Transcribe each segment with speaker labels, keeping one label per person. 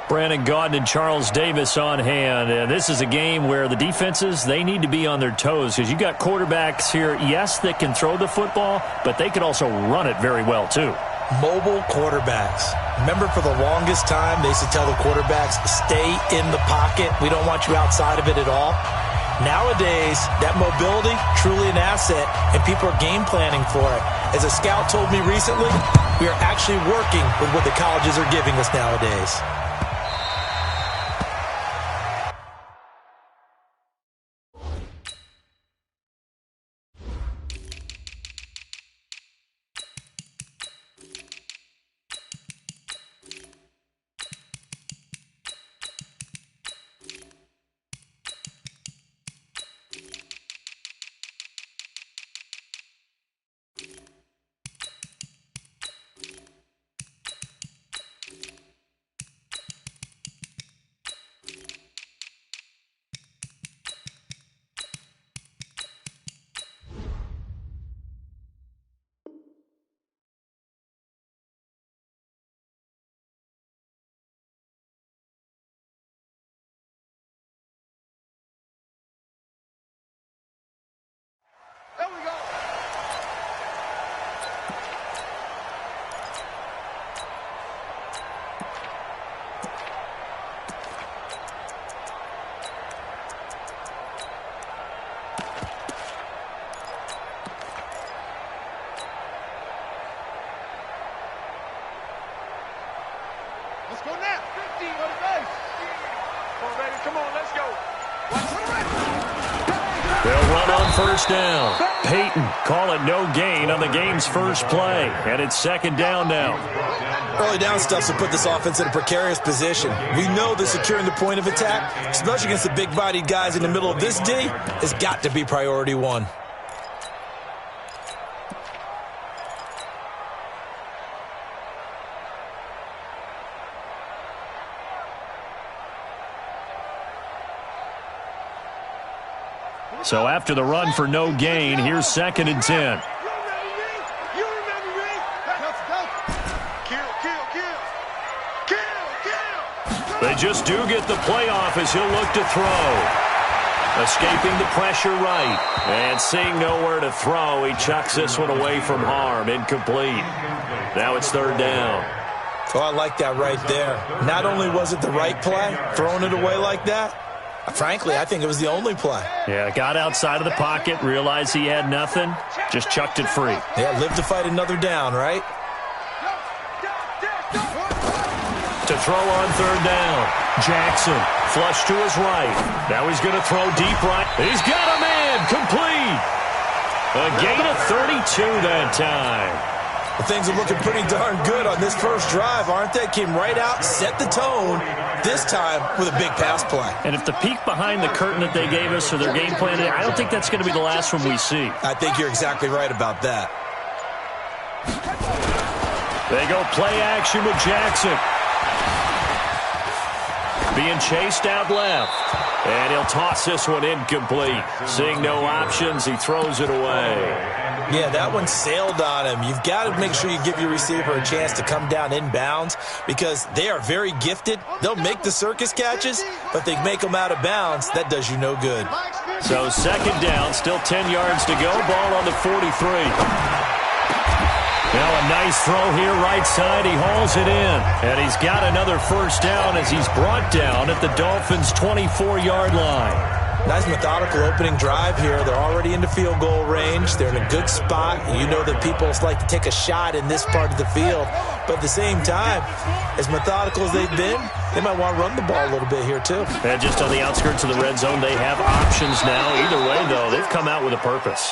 Speaker 1: Brandon Gaudin and Charles Davis on hand. And this is a game where the defenses, they need to be on their toes because you got quarterbacks here, yes, that can throw the football, but they can also run it very well too.
Speaker 2: Mobile quarterbacks. Remember, for the longest time, they used to tell the quarterbacks, stay in the pocket. We don't want you outside of it at all. Nowadays, that mobility, truly an asset, and people are game planning for it. As a scout told me recently, we are actually working with what the colleges are giving us nowadays.
Speaker 3: There we go. Let's go now. 50 on the base. Come on, baby. Come on, let's go. Watch for the right.
Speaker 1: They'll run on first down. Peyton call it no gain on the game's first play. And it's second down now.
Speaker 2: Early down stuff to put this offense in a precarious position. We know that securing the point of attack, especially against the big-bodied guys in the middle of this D, has got to be priority one.
Speaker 1: So after the run for no gain, here's second and 10. They just do get the playoff as he'll look to throw. Escaping the pressure right. And seeing nowhere to throw, he chucks this one away from harm. Incomplete. Now it's third down.
Speaker 2: Oh, I like that right there. Not only was it the right play, throwing it away like that, frankly, I think it was the only play.
Speaker 1: Yeah, got outside of the pocket, realized he had nothing, just chucked it free.
Speaker 2: Yeah, live to fight another down, right?
Speaker 1: To throw on third down. Jackson, flush to his right. Now he's going to throw deep right. He's got a man, complete. A gain of 32 that time.
Speaker 2: Well, things are looking pretty darn good on this first drive, aren't they? Came right out, set the tone, this time with a big pass play.
Speaker 1: And if the peek behind the curtain that they gave us or their game plan, I don't think that's going to be the last one we see.
Speaker 2: I think you're exactly right about that.
Speaker 1: They go play action with Jackson. Being chased out left. And he'll toss this one incomplete. Seeing no options, he throws it away.
Speaker 2: Yeah, that one sailed on him. You've got to make sure you give your receiver a chance to come down inbounds because they are very gifted. They'll make the circus catches, but they make them out of bounds. That does you no good.
Speaker 1: So second down, still 10 yards to go. Ball on the 43. Now a nice throw here right side. He hauls it in. And he's got another first down as he's brought down at the Dolphins' 24-yard line.
Speaker 2: Nice methodical opening drive here. They're already into field goal range. They're in a good spot. You know that people like to take a shot in this part of the field. But at the same time, as methodical as they've been, they might want to run the ball a little bit here too.
Speaker 1: And just on the outskirts of the red zone, they have options now. Either way, though, they've come out with a purpose.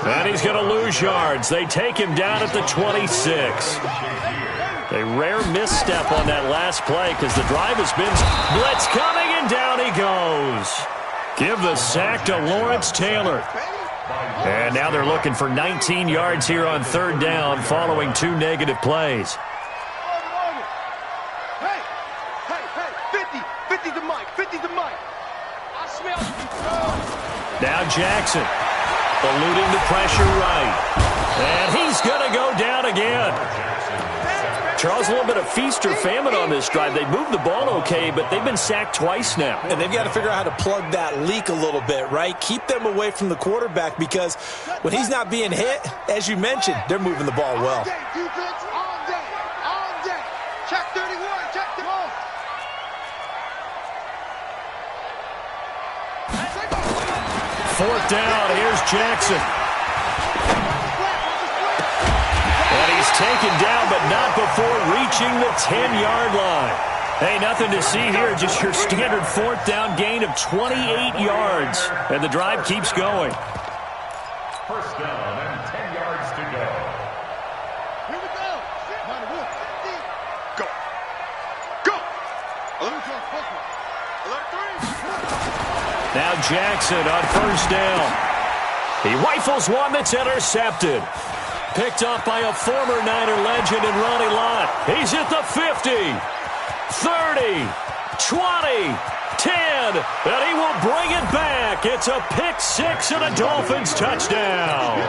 Speaker 1: And he's going to lose yards. They take him down at the 26. A rare misstep on that last play because the drive has been blitz coming, and down he goes. Give the sack to Lawrence Taylor. And now they're looking for 19 yards here on third down following two negative plays.
Speaker 3: Hey, 50 to Mike, 50 to Mike. I smell.
Speaker 1: Now Jackson, eluding the pressure right. And he's going to go down again. Charles, a little bit of feast or famine on this drive. They moved the ball okay, but they've been sacked twice now.
Speaker 2: And they've got to figure out how to plug that leak a little bit, right? Keep them away from the quarterback because when he's not being hit, as you mentioned, they're moving the ball well.
Speaker 3: All day, defense, all day, all day. Check 31, check the ball.
Speaker 1: Fourth down, here's Jackson. And he's taken down, but not before reaching the 10-yard line. Hey, nothing to see here, just your standard fourth down gain of 28 yards. And the drive keeps going.
Speaker 4: First down and 10 yards to go.
Speaker 3: Here we go. Go. Go. Alert three.
Speaker 1: Now Jackson on first down. He rifles one that's intercepted. Picked up by a former Niner legend in Ronnie Lott. He's at the 50, 30, 20, 10, and he will bring it back. It's a pick six and a Dolphins touchdown.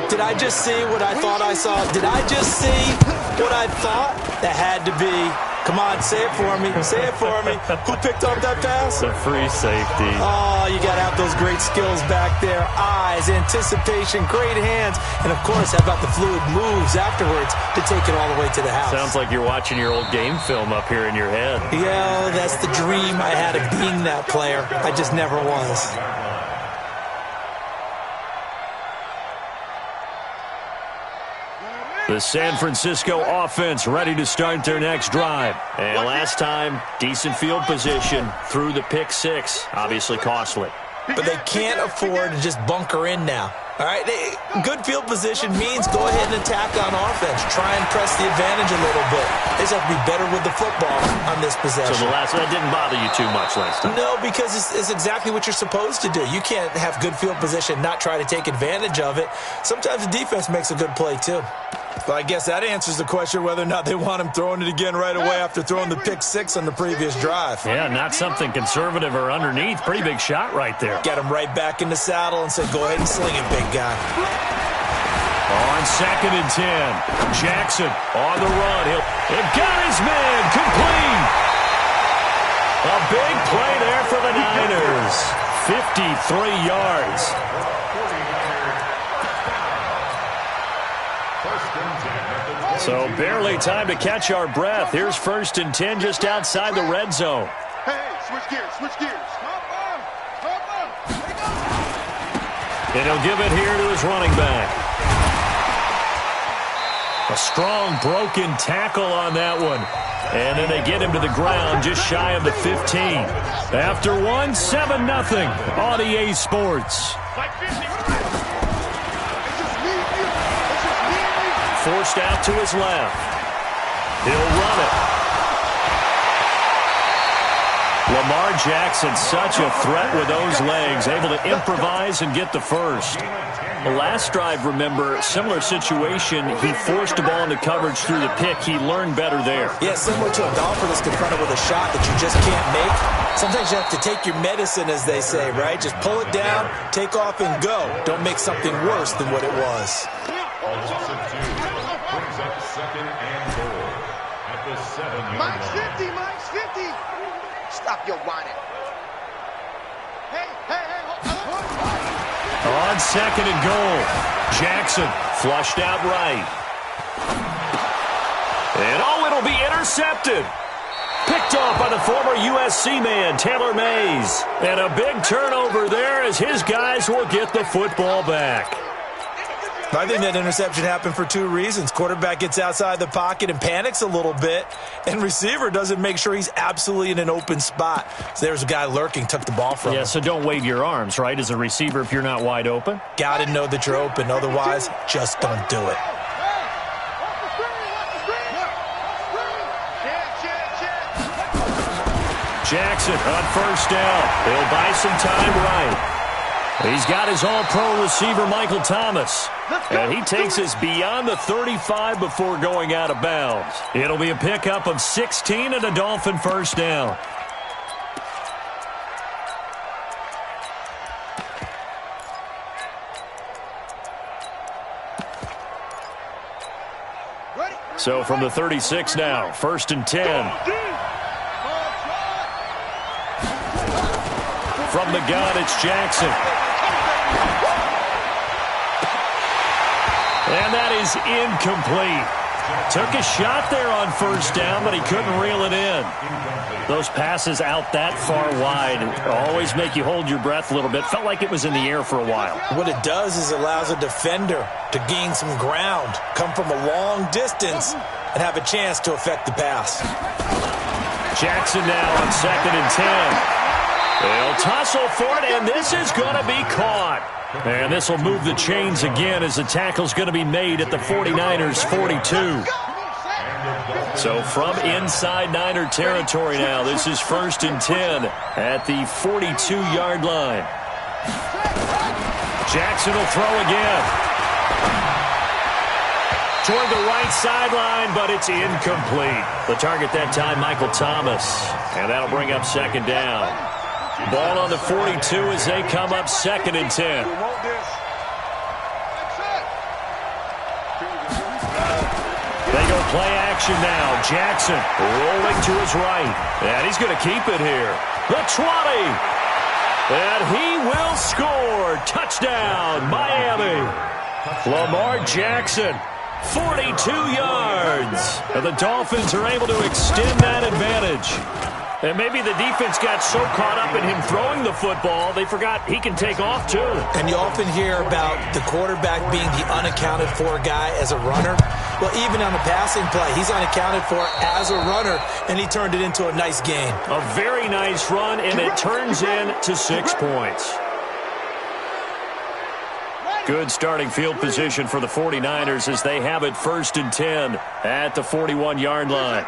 Speaker 2: Did I just see what I thought I saw? Did I just see what I thought? That had to be. Come on, say it for me. Say it for me. Who picked up that pass?
Speaker 1: The free safety.
Speaker 2: Oh, you got to have those great skills back there. Eyes, anticipation, great hands. And, of course, how about the fluid moves afterwards to take it all the way to the house?
Speaker 1: Sounds like you're watching your old game film up here in your head.
Speaker 2: Yeah, that's the dream I had of being that player. I just never was.
Speaker 1: The San Francisco offense ready to start their next drive. And last time, decent field position through the pick six. Obviously costly.
Speaker 2: But they can't afford to just bunker in now. All right, good field position means go ahead and attack on offense. Try and press the advantage a little bit. They just have to be better with the football on this possession.
Speaker 1: So that didn't bother you too much last time?
Speaker 2: No, because it's exactly what you're supposed to do. You can't have good field position, not try to take advantage of it. Sometimes the defense makes a good play, too. Well, I guess that answers the question whether or not they want him throwing it again right away after throwing the pick six on the previous drive.
Speaker 1: Yeah, not something conservative or underneath. Pretty big shot right there.
Speaker 2: Get him right back in the saddle and say, go ahead and sling it, big guy.
Speaker 1: On 2nd and 10, Jackson on the run. They've got his man complete. A big play there for the Niners. 53 yards. So barely time to catch our breath. Here's 1st and 10 just outside the red zone.
Speaker 3: Hey, switch gears, switch gears.
Speaker 1: And he'll give it here to his running back. A strong broken tackle on that one. And then they get him to the ground just shy of the 15. After one, 7-0 on EA Sports. Forced out to his left. He'll run it. Lamar Jackson, such a threat with those legs, able to improvise and get the first. The last drive, remember, similar situation. He forced the ball into coverage through the pick. He learned better there.
Speaker 2: Yeah, similar to a golfer that's confronted with a shot that you just can't make. Sometimes you have to take your medicine, as they say, right? Just pull it down, take off, and go. Don't make something worse than what it was.
Speaker 4: Brings up 2nd and goal at the 7-yard
Speaker 3: Mike's
Speaker 4: line.
Speaker 3: 50, Mike's 50. Stop your whining. Hey.
Speaker 1: On 2nd and goal, Jackson flushed out right. And it'll be intercepted. Picked off by the former USC man, Taylor Mays. And a big turnover there as his guys will get the football back.
Speaker 2: I think that interception happened for two reasons. Quarterback gets outside the pocket and panics a little bit, and receiver doesn't make sure he's absolutely in an open spot. So there's a guy lurking, took the ball from him.
Speaker 1: Yeah, so don't wave your arms, right, as a receiver if you're not wide open?
Speaker 2: Got to know that you're open. Otherwise, just don't do it.
Speaker 1: Jackson on first down. He'll buy some time right. He's got his all-pro receiver, Michael Thomas. And he takes us beyond the 35 before going out of bounds. It'll be a pickup of 16 and a Dolphin first down. So from the 36 now, 1st and 10. From the gun, it's Jackson. And that is incomplete. Took a shot there on 1st down, but he couldn't reel it in. Those passes out that far wide always make you hold your breath a little bit. Felt like it was in the air for a while.
Speaker 2: What it does is it allows a defender to gain some ground, come from a long distance, and have a chance to affect the pass.
Speaker 1: Jackson now on 2nd and 10. They'll tussle for it, and this is going to be caught. And this will move the chains again as the tackle's going to be made at the 49ers' 42. So from inside Niner territory now, this is 1st and 10 at the 42-yard line. Jackson will throw again. Toward the right sideline, but it's incomplete. The target that time, Michael Thomas. And that'll bring up 2nd down. Ball on the 42 as they come up 2nd and 10. They go play action now. Jackson rolling to his right. And he's going to keep it here. The 20. And he will score. Touchdown, Miami. Lamar Jackson, 42 yards. And the Dolphins are able to extend that advantage. And maybe the defense got so caught up in him throwing the football, they forgot he can take off too.
Speaker 2: And you often hear about the quarterback being the unaccounted for guy as a runner. Well, even on the passing play, he's unaccounted for as a runner, and he turned it into a nice gain.
Speaker 1: A very nice run, and it turns into 6 points. Good starting field position for the 49ers as they have it 1st and 10 at the 41-yard line.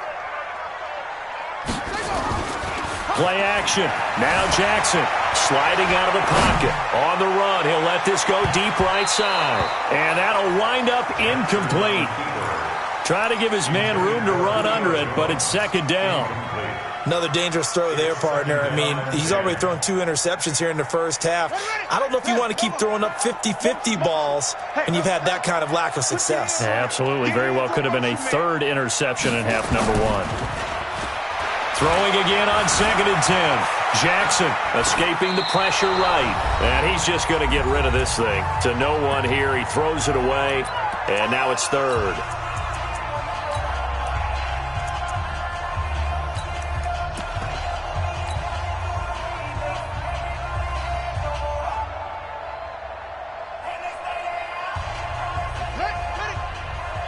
Speaker 1: Play action. Now Jackson sliding out of the pocket. On the run, he'll let this go deep right side. And that'll wind up incomplete. Try to give his man room to run under it, but it's 2nd down.
Speaker 2: Another dangerous throw there, partner. I mean, he's already thrown 2 interceptions here in the first half. I don't know if you want to keep throwing up 50-50 balls, and you've had that kind of lack of success.
Speaker 1: Yeah, absolutely. Very well could have been a 3rd interception in half number 1. Throwing again on 2nd and 10. Jackson escaping the pressure right. And he's just going to get rid of this thing. To no one here. He throws it away. And now it's 3rd.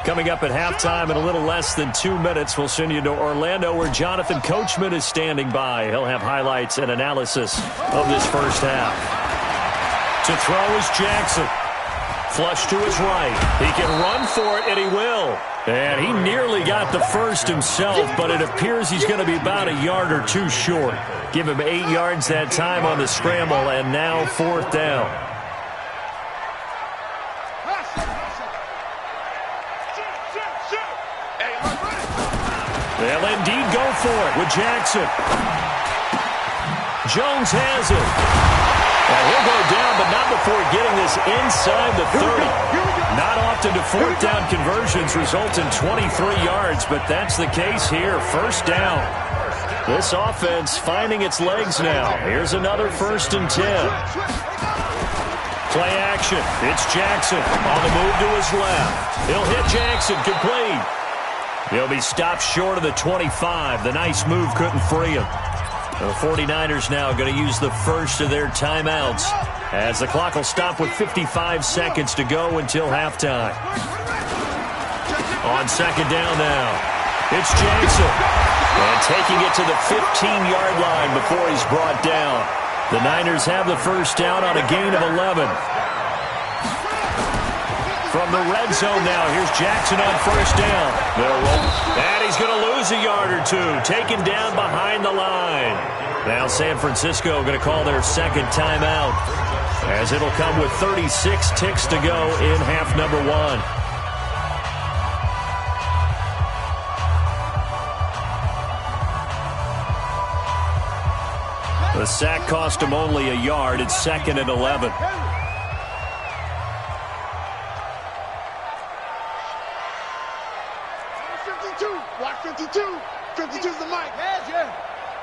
Speaker 1: Coming up at halftime in a little less than 2 minutes, we'll send you to Orlando where Jonathan Coachman is standing by. He'll have highlights and analysis of this first half. To throw is Jackson. Flush to his right. He can run for it, and he will. And he nearly got the first himself, but it appears he's going to be about a yard or 2 short. Give him 8 yards that time on the scramble, and now 4th down. They'll indeed go for it with Jackson. Jones has it. And he'll go down, but not before getting this inside the 30. Not often do 4th down conversions result in 23 yards, but that's the case here. 1st down. This offense finding its legs now. Here's another 1st and 10. Play action. It's Jackson on the move to his left. He'll hit Jackson, complete. He'll be stopped short of the 25. The nice move couldn't free him. The 49ers now going to use the first of their timeouts as the clock will stop with 55 seconds to go until halftime. On 2nd down now, it's Jackson. And taking it to the 15-yard line before he's brought down. The Niners have the 1st down on a gain of 11. From the red zone now, here's Jackson on 1st down. And he's going to lose a yard or 2, taken down behind the line. Now San Francisco going to call their 2nd timeout, as it'll come with 36 ticks to go in half number 1. The sack cost him only a yard. It's 2nd and 11.
Speaker 3: 52. Block 52. 52 is the mic. Yeah.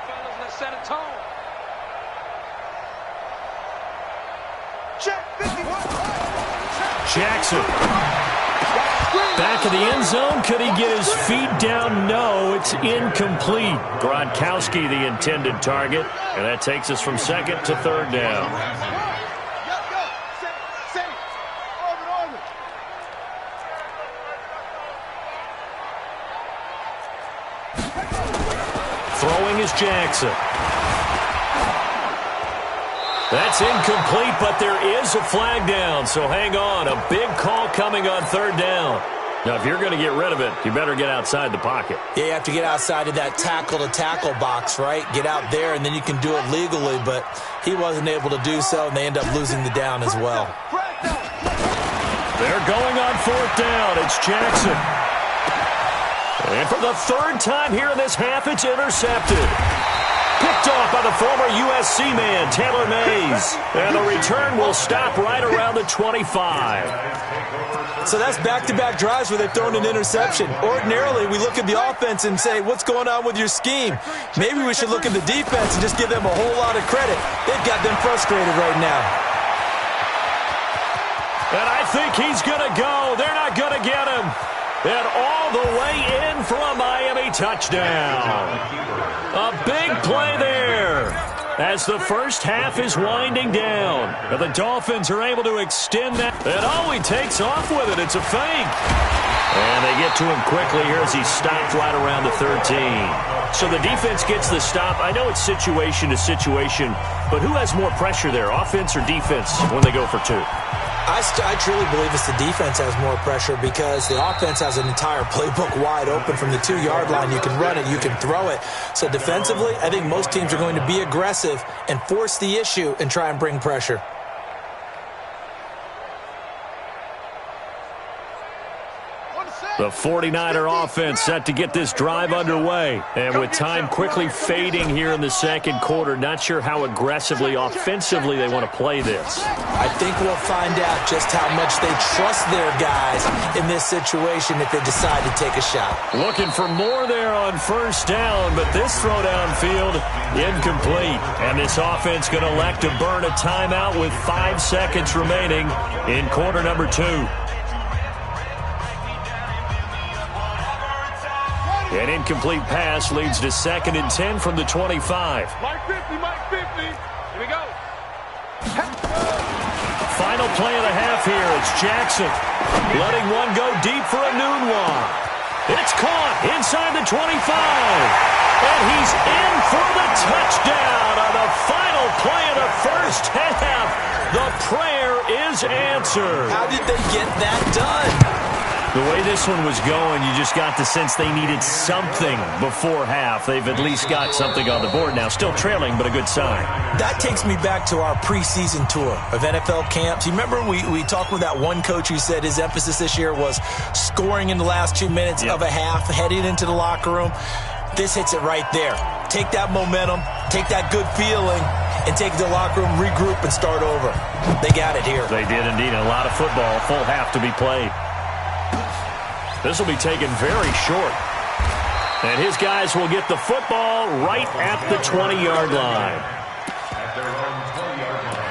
Speaker 3: Fellas, let's set a tone. Check 51.
Speaker 1: Jackson. Back of the end zone. Could he get his feet down? No, it's incomplete. Gronkowski, the intended target. And that takes us from second to third down. Throwing is Jackson. That's incomplete, but there is a flag down, so hang on. A big call coming on third down. Now, if you're going to get rid of it, you better get outside the pocket.
Speaker 2: Yeah, you have to get outside of that tackle-to-tackle box, right? Get out there, and then you can do it legally, but he wasn't able to do so, and they end up losing the down as well.
Speaker 1: They're going on fourth down. It's Jackson. And for the third time here in this half, it's intercepted. Picked off by the former USC man, Taylor Mays. And the return will stop right around the 25.
Speaker 2: So that's back-to-back drives where they've thrown an interception. Ordinarily, we look at the offense and say, what's going on with your scheme? Maybe we should look at the defense and just give them a whole lot of credit. They've got them frustrated right now.
Speaker 1: And I think he's going to go. They're not going to get him. And all the way in for a Miami touchdown. A big play there as the first half is winding down. And the Dolphins are able to extend that. And he takes off with it. It's a fake. And they get to him quickly here as he stopped right around the 13. So the defense gets the stop. I know it's situation to situation, but who has more pressure there, offense or defense, when they go for two?
Speaker 2: I truly believe it's the defense has more pressure because the offense has an entire playbook wide open from the 2-yard line. You can run it, you can throw it. So defensively, I think most teams are going to be aggressive and force the issue and try and bring pressure.
Speaker 1: The 49er offense set to get this drive underway. And with time quickly fading here in the second quarter, not sure how aggressively, offensively they want to play this.
Speaker 2: I think we'll find out just how much they trust their guys in this situation if they decide to take a shot.
Speaker 1: Looking for more there on first down, but this throw downfield incomplete. And this offense going to elect to burn a timeout with 5 seconds remaining in quarter number 2. An incomplete pass leads to 2nd and 10 from the 25.
Speaker 3: Mike 50, Mike 50. Here we go.
Speaker 1: Final play of the half here. It's Jackson letting one go deep for a Nunwa. It's caught inside the 25. And he's in for the touchdown on the final play of the first half. The prayer is answered.
Speaker 2: How did they get that done?
Speaker 1: The way this one was going, you just got the sense they needed something before half. They've at least got something on the board now. Still trailing, but a good sign.
Speaker 2: That takes me back to our preseason tour of NFL camps. You remember we talked with that one coach who said his emphasis this year was scoring in the last 2 minutes of a half, heading into the locker room. This hits it right there. Take that momentum, take that good feeling, and take it to the locker room, regroup, and start over. They got it here.
Speaker 1: They did indeed. A lot of football, full half to be played. This will be taken very short. And his guys will get the football right at the 20-yard line.
Speaker 4: At their own 20-yard line.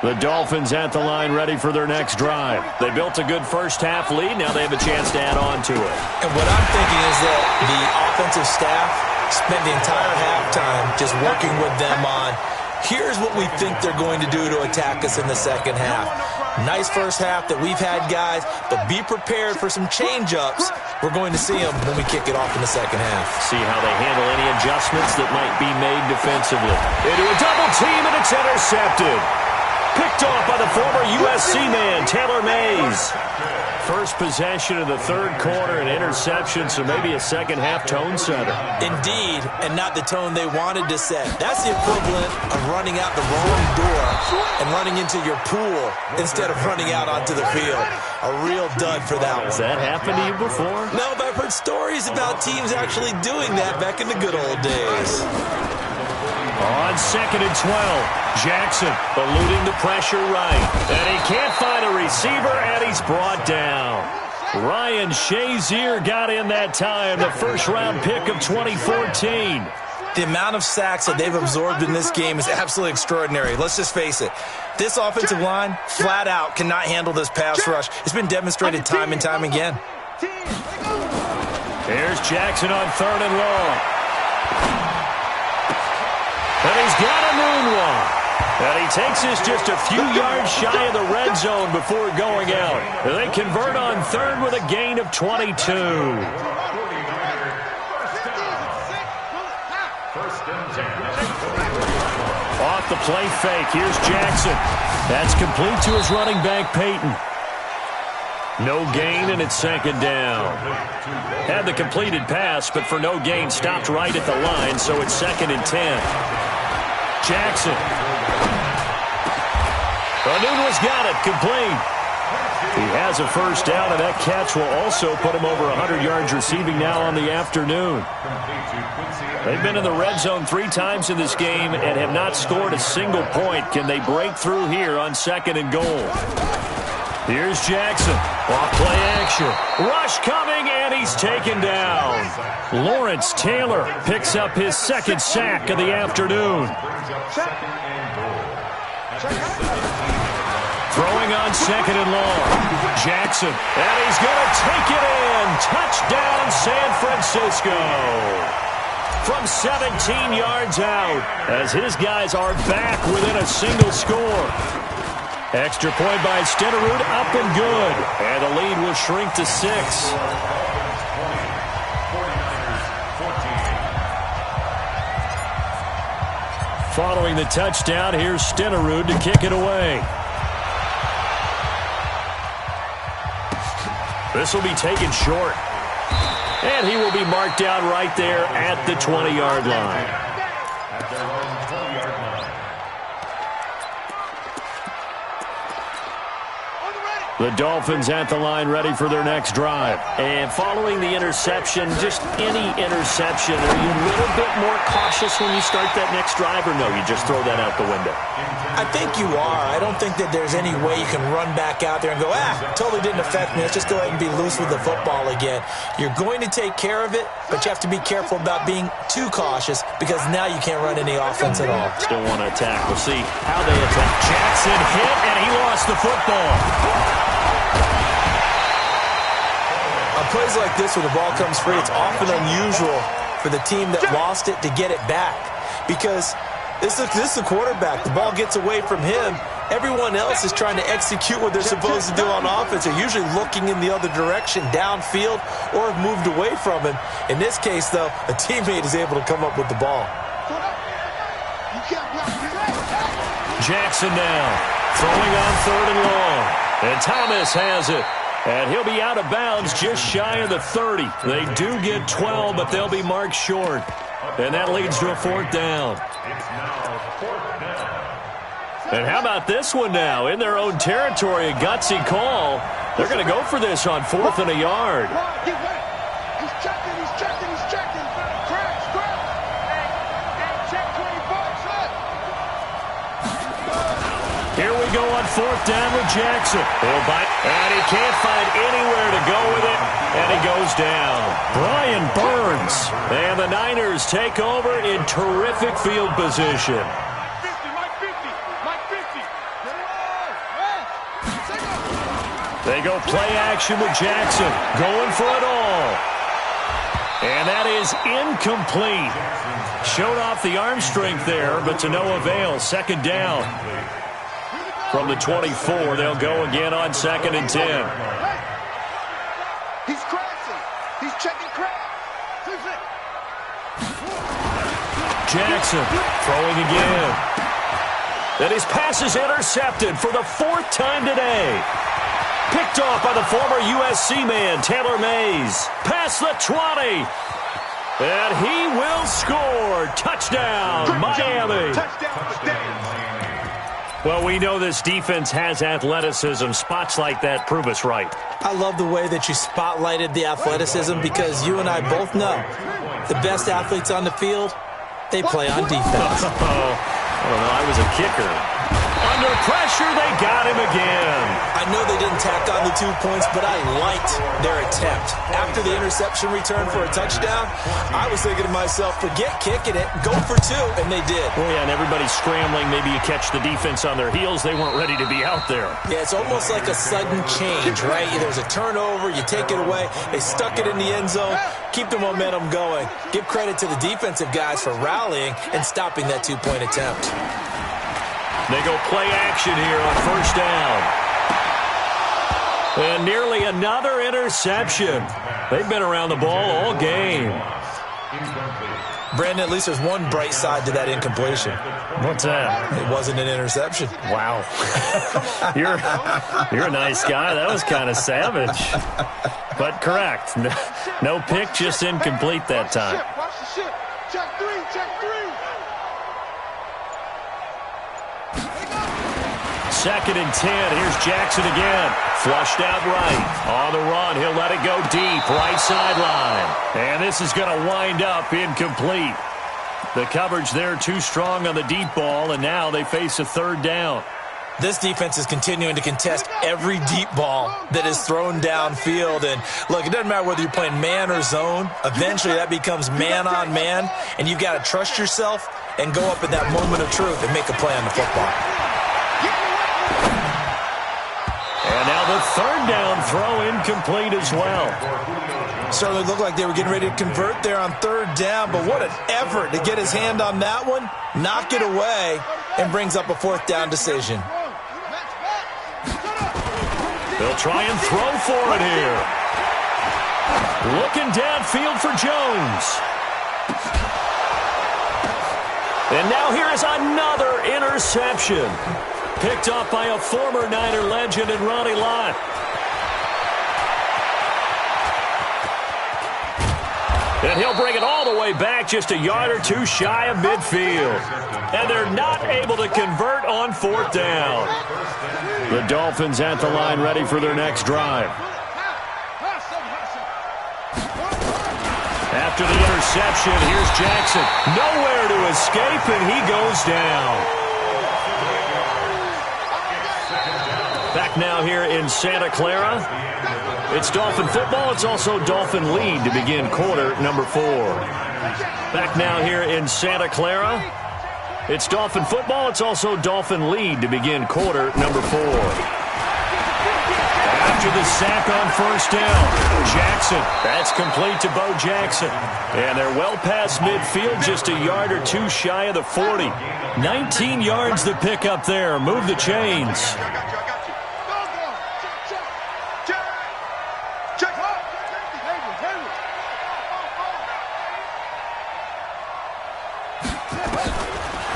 Speaker 1: The Dolphins at the line ready for their next drive. They built a good first half lead. Now they have a chance to add on to it.
Speaker 2: And what I'm thinking is that the offensive staff spent the entire halftime just working with them on, here's what we think they're going to do to attack us in the second half. Nice first half that we've had, guys, but be prepared for some change-ups. We're going to see them when we kick it off in the second half.
Speaker 1: See how they handle any adjustments that might be made defensively. Into a double team, and it's intercepted. Picked off by the former USC man, Taylor Mays. First possession of the third quarter, an interception, so maybe a second-half tone setter.
Speaker 2: Indeed, and not the tone they wanted to set. That's the equivalent of running out the wrong door and running into your pool instead of running out onto the field. A real dud for that one.
Speaker 1: Has that happened to you before?
Speaker 2: No, but I've heard stories about teams actually doing that back in the good old days.
Speaker 1: On 2nd and 12, Jackson eluding the pressure right. And he can't find a receiver, and he's brought down. Ryan Shazier got in that time, the first-round pick of 2014.
Speaker 2: The amount of sacks that they've absorbed in this game is absolutely extraordinary. Let's just face it. This offensive line, flat out, cannot handle this pass rush. It's been demonstrated time and time again.
Speaker 1: Here's Jackson on 3rd and long. And he's got a moonwalk. And he takes this just a few yards shy of the red zone before going out. And they convert on 3rd with a gain of 22. Off the play fake. Here's Jackson. That's complete to his running back, Payton. No gain, and it's 2nd down. Had the completed pass, but for no gain, stopped right at the line, so it's 2nd and 10. Jackson. Anunwa's got it, complete. He has a first down, and that catch will also put him over 100 yards receiving now on the afternoon. They've been in the red zone 3 times in this game and have not scored a single point. Can they break through here on 2nd and goal? Here's Jackson. Off play action. Rush coming, and he's taken down. Lawrence Taylor picks up his 2nd sack of the afternoon. Throwing on 2nd and long. Jackson, and he's going to take it in. Touchdown, San Francisco. From 17 yards out, as his guys are back within a single score. Extra point by Stenerud, up and good. And the lead will shrink to 6. Following the touchdown, here's Stenerud to kick it away. This will be taken short. And he will be marked down right there at the 20-yard line. The Dolphins at the line, ready for their next drive. And following the interception, just any interception, are you a little bit more cautious when you start that next drive, or no, you just throw that out the window?
Speaker 2: I think you are. I don't think that there's any way you can run back out there and go, totally didn't affect me. Let's just go ahead and be loose with the football again. You're going to take care of it, but you have to be careful about being too cautious because now you can't run any offense at all.
Speaker 1: Still want to attack. We'll see how they attack. Jackson hit, and he lost the football.
Speaker 2: On plays like this where the ball comes free, it's often unusual for the team that lost it to get it back because this is the quarterback. The ball gets away from him. Everyone else is trying to execute what they're supposed to do on offense. They're usually looking in the other direction, downfield, or have moved away from him. In this case, though, a teammate is able to come up with the ball.
Speaker 1: Jackson now throwing on 3rd and long. And Thomas has it. And he'll be out of bounds just shy of the 30. They do get 12, but they'll be marked short. And that leads to a 4th down. And how about this one now? In their own territory, a gutsy call. They're going to go for this on 4th and a yard.
Speaker 3: He's checking, he's checking, he's checking. Crash. Hey, check 24, son.
Speaker 1: Here we go on 4th down with Jackson. He'll bite, and he can't find anywhere to go with it, and he goes down. Brian Burns, and the Niners take over in terrific field position. They go play action with Jackson, going for it all. And that is incomplete. Showed off the arm strength there, but to no avail. 2nd down. From the 24, they'll go again on 2nd and 10.
Speaker 3: He's crashing. He's checking crash.
Speaker 1: Jackson throwing again. And his pass is intercepted for the 4th time today. Picked off by the former USC man, Taylor Mays. Past the 20. And he will score. Touchdown, Miami. Well, we know this defense has athleticism. Spots like that prove us right.
Speaker 2: I love the way that you spotlighted the athleticism because you and I both know the best athletes on the field, they play on defense.
Speaker 1: I don't know. I was a kicker. Under pressure, they got him again.
Speaker 2: I know they didn't tack on the 2 points, but I liked their attempt. After the interception return for a touchdown, I was thinking to myself, forget kicking it, go for 2, and they did.
Speaker 1: Oh, yeah, and everybody's scrambling. Maybe you catch the defense on their heels. They weren't ready to be out there.
Speaker 2: Yeah, it's almost like a sudden change, right? There's a turnover, you take it away, they stuck it in the end zone, keep the momentum going. Give credit to the defensive guys for rallying and stopping that 2-point attempt.
Speaker 1: They go play action here on 1st down. And nearly another interception. They've been around the ball all game.
Speaker 2: Brandon, at least there's one bright side to that incompletion.
Speaker 1: What's that?
Speaker 2: It wasn't an interception.
Speaker 1: Wow. You're a nice guy. That was kind of savage. But correct. No pick, just incomplete that time.
Speaker 3: Watch the ship. Check 3, check 3.
Speaker 1: 2nd and 10. Here's Jackson again. Flushed out right. On the run, he'll let it go deep. Right sideline. And this is going to wind up incomplete. The coverage there too strong on the deep ball, and now they face a 3rd down.
Speaker 2: This defense is continuing to contest every deep ball that is thrown downfield. And, look, it doesn't matter whether you're playing man or zone. Eventually that becomes man on man, and you've got to trust yourself and go up in that moment of truth and make a play on the football.
Speaker 1: And now the 3rd down throw incomplete as well.
Speaker 2: Certainly looked like they were getting ready to convert there on 3rd down, but what an effort to get his hand on that one, knock it away, and brings up a 4th down decision.
Speaker 1: They'll try and throw for it here. Looking downfield for Jones. And now here is another interception. Picked up by a former Niner legend in Ronnie Lott. And he'll bring it all the way back just a yard or 2 shy of midfield. And they're not able to convert on 4th down. The Dolphins at the line ready for their next drive. After the interception, here's Jackson. Nowhere to escape, and he goes down. Back now here in Santa Clara. It's Dolphin football. It's also Dolphin lead to begin quarter number 4. Back now here in Santa Clara. It's Dolphin football. It's also Dolphin lead to begin quarter number 4. After the sack on 1st down, Jackson. That's complete to Bo Jackson. And they're well past midfield, just a yard or 2 shy of the 40. 19 yards to pick up there. Move the chains.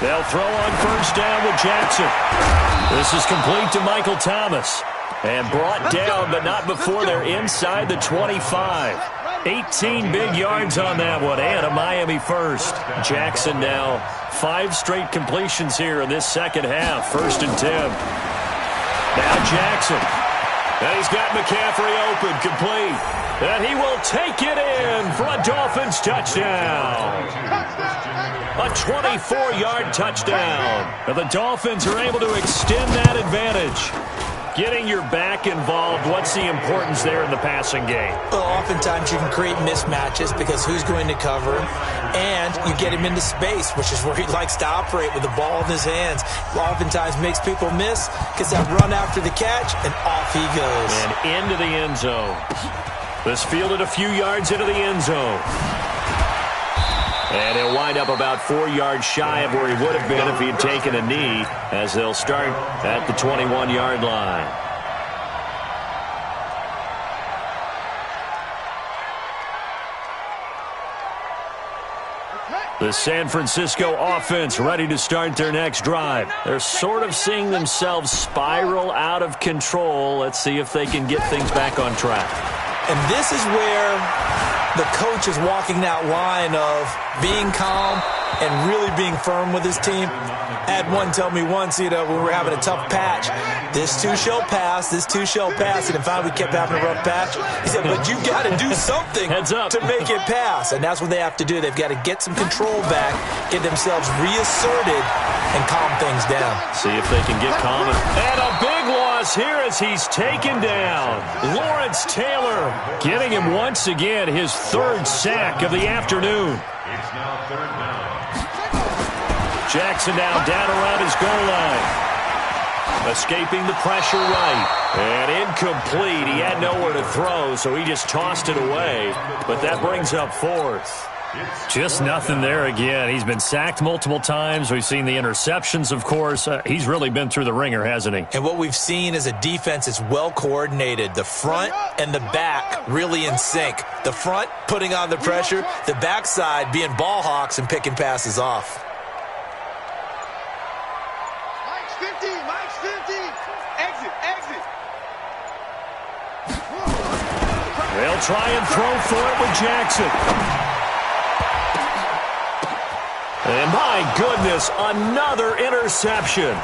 Speaker 1: They'll throw on 1st down with Jackson. This is complete to Michael Thomas. And brought down, but not before they're inside the 25. 18 big yards on that one, and a Miami first. Jackson now 5 straight completions here in this 2nd half. 1st and 10. Now Jackson. And he's got McCaffrey open, complete. And he will take it in for a Dolphins touchdown. A 24-yard touchdown. And the Dolphins are able to extend that advantage. Getting your back involved, what's the importance there in the passing game?
Speaker 2: Well, oftentimes you can create mismatches because who's going to cover him, and you get him into space, which is where he likes to operate with the ball in his hands. Oftentimes makes people miss, gets that run after the catch, and off he goes.
Speaker 1: And into the end zone. This fielded a few yards into the end zone. And he'll wind up about 4 yards shy of where he would have been if he had taken a knee, as they'll start at the 21-yard line. The San Francisco offense ready to start their next drive. They're sort of seeing themselves spiral out of control. Let's see if they can get things back on track.
Speaker 2: And this is where the coach is walking that line of being calm and really being firm with his team. I had one tell me once, when we were having a tough patch, this too shall pass, this too shall pass. And finally we kept having a rough patch. He said, but you got to do something to make it pass. And that's what they have to do. They've got to get some control back, get themselves reasserted, and calm things down.
Speaker 1: See if they can get calm. And a big loss here as he's taken down. Lawrence Taylor getting him once again his third sack of the afternoon.
Speaker 4: It's now third down.
Speaker 1: Jackson now down around his goal line. Escaping the pressure right. And incomplete. He had nowhere to throw, so he just tossed it away. But that brings up fourth. Just nothing there again. He's been sacked multiple times. We've seen the interceptions, of course. He's really been through the ringer, hasn't he?
Speaker 2: And what we've seen is a defense that's well coordinated. The front and the back really in sync. The front putting on the pressure. The backside being ball hawks and picking passes off.
Speaker 3: Mike's 50. Exit.
Speaker 1: They'll try and throw for it with Jackson. And my goodness, another interception.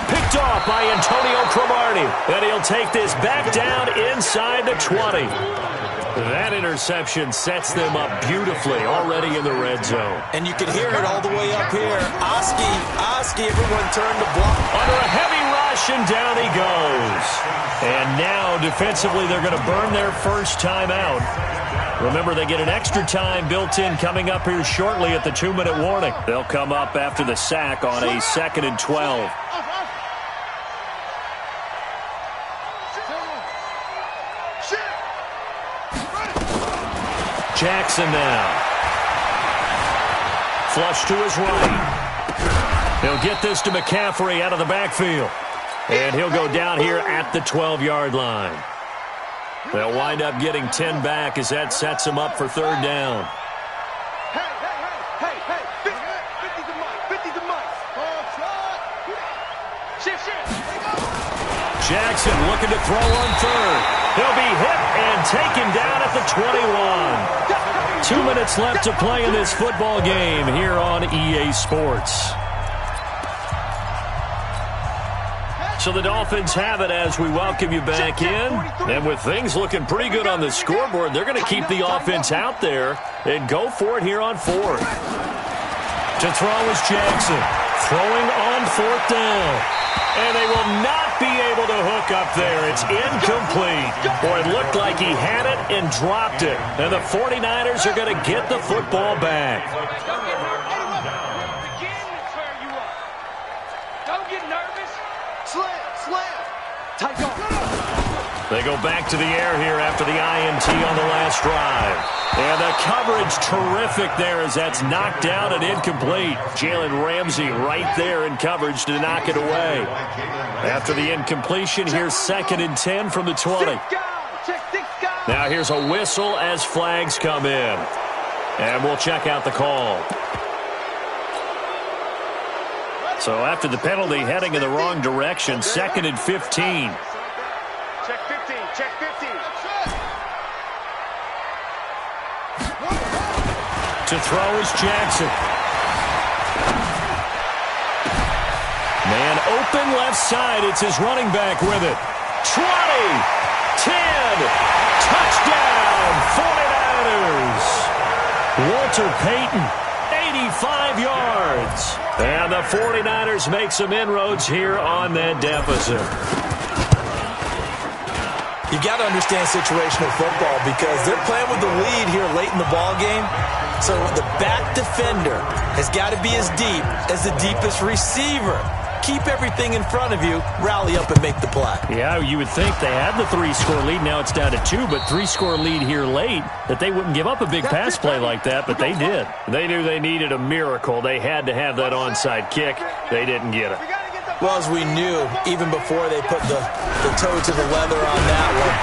Speaker 1: Picked off by Antonio Cromartie. And he'll take this back down inside the 20. That interception sets them up beautifully already in the red zone.
Speaker 2: And you can hear it all the way up here. Oski, everyone turned to block.
Speaker 1: Under a heavy rush, and down he goes. And now, defensively, they're going to burn their first time out. Remember, they get an extra time built in coming up here shortly at the 2-minute warning. They'll come up after the sack on a 2nd and 12. Jackson now. Flush to his right. He'll get this to McCaffrey out of the backfield. And he'll go down here at the 12-yard line. They'll wind up getting 10 back as that sets them up for third down.
Speaker 3: Hey. 50 to Mike. Shift.
Speaker 1: Jackson looking to throw on third. He'll be hit and taken down at the 21. 2 minutes left to play in this football game here on EA Sports. So the Dolphins have it as we welcome you back in. And with things looking pretty good on the scoreboard, they're going to keep the offense out there and go for it here on fourth. To throw is Jackson. Throwing on fourth down. And they will not be able to hook up there. It's incomplete. Boy, it looked like he had it and dropped it. And the 49ers are going to get the football back.
Speaker 3: Don't get nervous. Slam. Take off.
Speaker 1: They go back to the air here after the INT on the last drive. And the coverage terrific there as that's knocked down and incomplete. Jalen Ramsey right there in coverage to knock it away. After the incompletion, here's 2nd and 10 from the 20. Now here's a whistle as flags come in. And we'll check out the call. So after the penalty, heading in the wrong direction, 2nd and 15.
Speaker 3: Check 15.
Speaker 1: To throw is Jackson. Man open left side. It's his running back with it. 20, 10, touchdown, 49ers. Walter Payton, 85 yards. And the 49ers make some inroads here on that deficit.
Speaker 2: You got to understand situational football because they're playing with the lead here late in the ball game. So the back defender has got to be as deep as the deepest receiver. Keep everything in front of you, rally up and make the play.
Speaker 1: Yeah, you would think they had the 3-score lead. Now it's down to 2, but 3-score lead here late, that they wouldn't give up a big pass play like that, but they did. They knew they needed a miracle. They had to have that onside kick. They didn't get it.
Speaker 2: Well, as we knew, even before they put the toe to the leather on that one,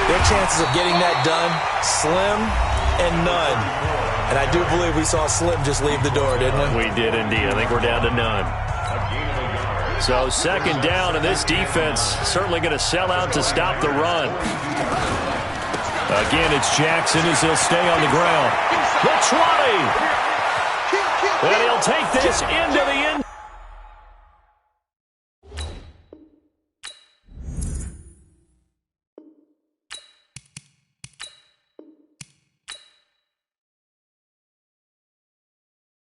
Speaker 2: their chances of getting that done, slim and none. And I do believe we saw Slim just leave the door, didn't we?
Speaker 1: We did indeed. I think we're down to none. So second down, and this defense certainly going to sell out to stop the run. Again, it's Jackson as he'll stay on the ground. The 20. And he'll take this into the end